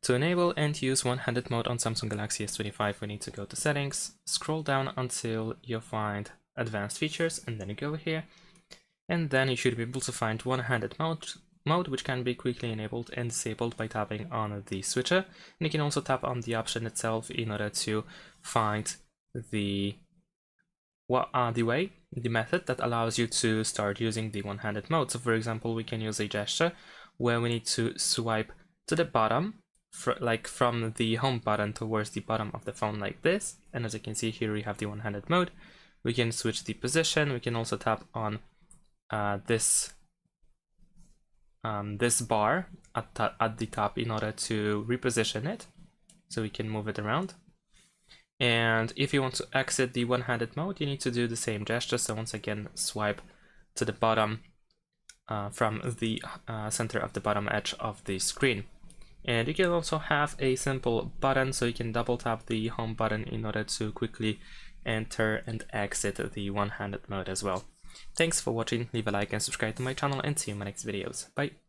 To enable and use one-handed mode on Samsung Galaxy S25, we need to go to Settings, scroll down until you find Advanced Features, and then you go here. And then you should be able to find one-handed mode, which can be quickly enabled and disabled by tapping on the switcher. And you can also tap on the option itself in order to find the method that allows you to start using the one-handed mode. So for example, we can use a gesture where we need to swipe to the bottom, like from the home button towards the bottom of the phone like this. And as you can see here, we have the one-handed mode. We can switch the position. We can also tap on this bar at the top in order to reposition it, so we can move it around. And if you want to exit the one-handed mode, you need to do the same gesture. So once again, swipe to the bottom from the center of the bottom edge of the screen. And you can also have a simple button, so you can double tap the home button in order to quickly enter and exit the one-handed mode as well. Thanks for watching, leave a like and subscribe to my channel, and see you in my next videos. Bye!